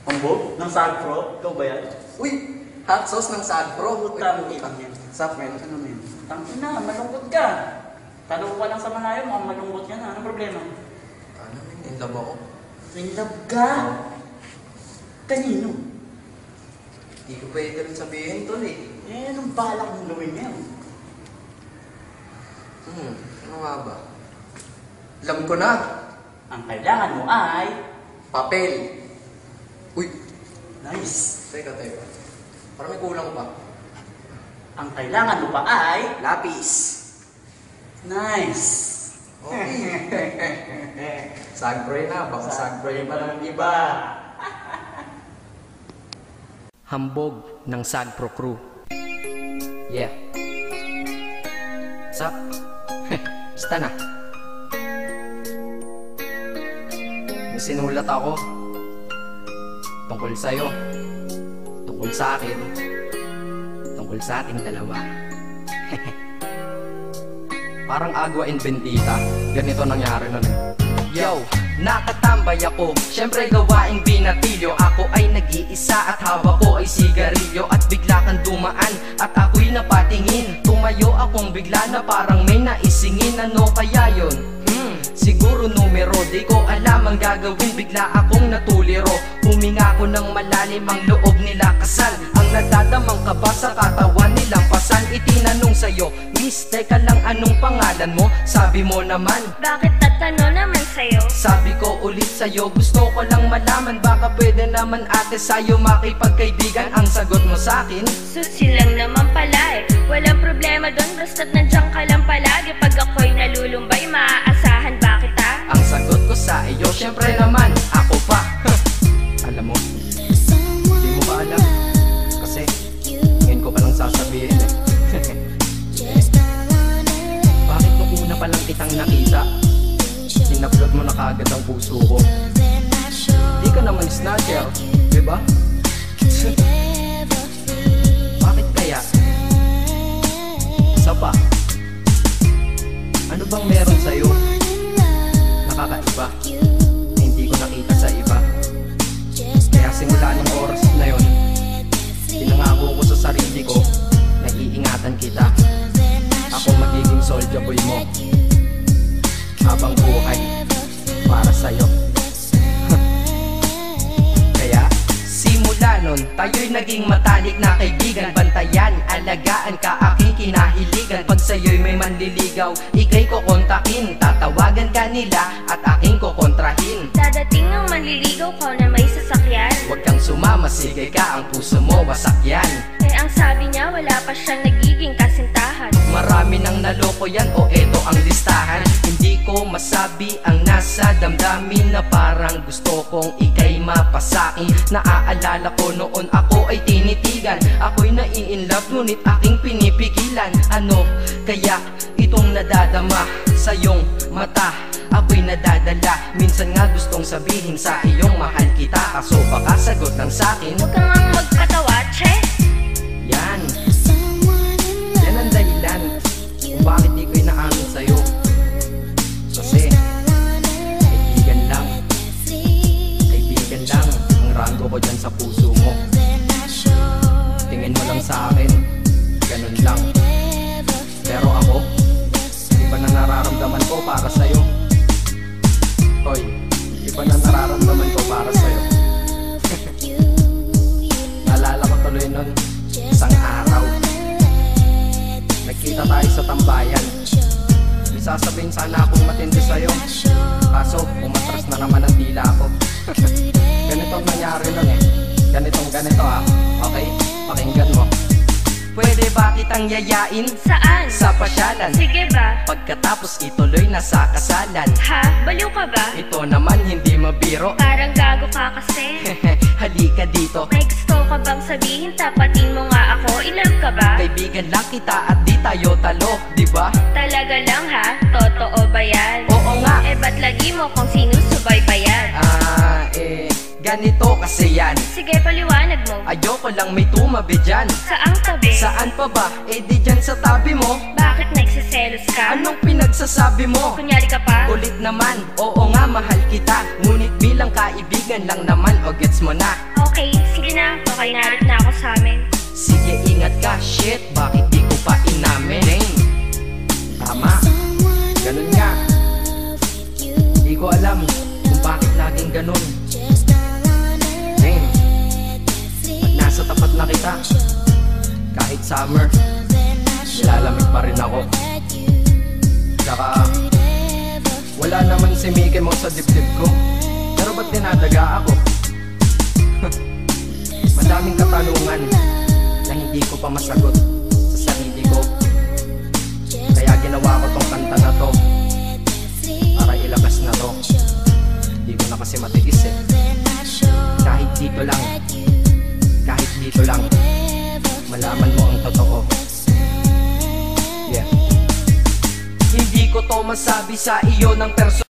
Ambog? Ng Sagpro? Ikaw ba yan? Uy! Hot sauce ng Sagpro. Utang ina. Sup, men? Ano men? Tangin na, malungkot ka. Tanong ko lang sa malayo, mukhang malungkot ka na. Anong problema? Ano, men? In love ako. In love ka? Kanino? Hindi ko pwede rin sabihin, tol eh. Eh, anong balak mong gawin yan? Ano nga ba? Alam ko na. Ang kailangan mo ay... Papel. Uy! Nice. Teka. Parang may kulang pa. Ang kailangan mo pa ay... Lapis. Nice. Okay. Sagpro na. Baka sagpro pa ng iba. Hambog ng Sagpro Crew. Yeah. Sup? Basta na. May sinulat ako tungkol sa'yo, tungkol sa akin, tungkol sa ating dalawa. Parang Agua and Bendita. Ganito nangyari nun eh. Yo, nakatambay ako, syempre gawaing binatilyo. Ako ay nag-iisa at hawak ko ay sigarilyo. At bigla kang dumaan at ako'y napatingin. Tumayo akong bigla na parang may naisingin. Ano kaya yun? Siguro numero, di ko alam ang gagawin. Bigla akong natuliro. Huminga ko ng malalim, ang loob nila kasal. Ang nadadamang kaba sa katawan nilang pasan. Itinanong sa'yo, Miss, teka lang, anong pangalan mo? Sabi mo naman, bakit tatanong naman sa'yo? sabi ko ulit sa'yo, gusto ko lang malaman. Baka pwede naman ate sa'yo makipagkaibigan. Ang sagot mo sa'kin, Susi lang naman pala eh. Walang problema doon, basta't nandiyan ka lang palagi. Pag ako'y nalulumbay, maaasahan ba kita? ang sagot ko sa iyo, syempre naman, ako pa. Alam mo, di mo ba alam? Kasi, ngayon ko pa lang sasabihin eh. Bakit nung una pa lang kitang nakita, sinaplot mo na kagad ang puso ko? Di ka naman snatcher, diba? Bakit kaya? Isa pa, ano bang meron sa'yo? Nakakaiba, na hindi ko nakita sa iba. Kaya simula ng oras na yon, pinangako ko sa sarili ko na iingatan kita. Ako magiging soldier boy mo habang buhay para sa'yo. Kaya simula nun, tayo'y naging matalik na kaibigan. Bantayan, alagaan ka, aking kinahiligan. Pag sa'yo'y may manliligaw, ika'y kukontakin. Tatawagan ka nila at aking kukontrahin. Dadating ang manliligaw ko na may sasakyan. Huwag kang sumama, sige ka, ang puso mo wasak yan. Eh ang sabi niya, wala pa siyang nagiging kasintahan. Marami nang naloko yan, o eto ang listahan. Hindi ko masabi ang nasa damdamin, na parang gusto kong ika'y mapasakin. Naaalala ko noon ako ay tinitigan, ako'y nai-inlove ngunit aking pinipigilan. Ano kaya itong nadadama sa iyong mata? Ako'y nadadala, minsan nga gustong sabihin sa iyong mahal kita. Kaso baka sagot lang sa'kin, Huwag kang ang magpatawa, che. yan ang dahilan kung bakit di ko inaamin sa'yo. Kasi kaibigan lang ang rango ko dyan sa puso mo. Tingin mo lang sa akin, ganun lang. Pero ako, iba na nararamdaman ko para sa'yo. Hoy, iba na nararamdaman ko para sa'yo. Naalala ko tuloy nun, isang araw nagkita tayo sa tambayan. May sasabihin sana akong matindi sa'yo, kaso umatras na naman ang dila ko. Ganito ang nangyari nun eh. Ganito ah. Okay, pakinggan mo. Pwede ba kitang yayain Saan? sa pasyalan? Sige ba? Pagkatapos ituloy na sa kasalan. Ha? Baliw ka ba? Ito naman hindi mabiro. Parang gago ka kasi. Halika dito, May gusto ka bang sabihin? Tapatin mo nga ako. I-love ka ba? kaibigan lang kita at di tayo talo, diba? Talaga lang ha? Totoo ba yan? Oo nga. Eh ba't lagi mo kung sinusubaybayan? Ganito kasi yan. Sige paliwanag mo. Ayoko lang may tumabi dyan. Saang tabi? Saan pa ba? Eh di dyan sa tabi mo. Bakit nagsiselos ka? Anong pinagsasabi mo? Kunyari ka pa? Kulit naman, oo nga mahal kita. Ngunit bilang kaibigan lang naman, o gets mo na. Okay, sige na, okay narit na ako sa amin. Sige ingat ka, shit, bakit di ko pa inamin? Dang, tama, ganun nga. Di ko alam kung bakit laging ganun. Dang, pag nasa tapat na kita, kahit summer, nilalamig pa rin ako. Saka, wala naman si Mickey Mouse sa dibdib ko, pero ba't dinadaga ako? Madaming katanungan na hindi ko pa masagot sa sarili ko. Kaya ginawa ko tong kanta na to para ilabas na to. Hindi ko na kasi matiis eh. Kahit dito lang malaman mo ang totoo. Yeah. Hindi ko to masabi sa iyo ng personal.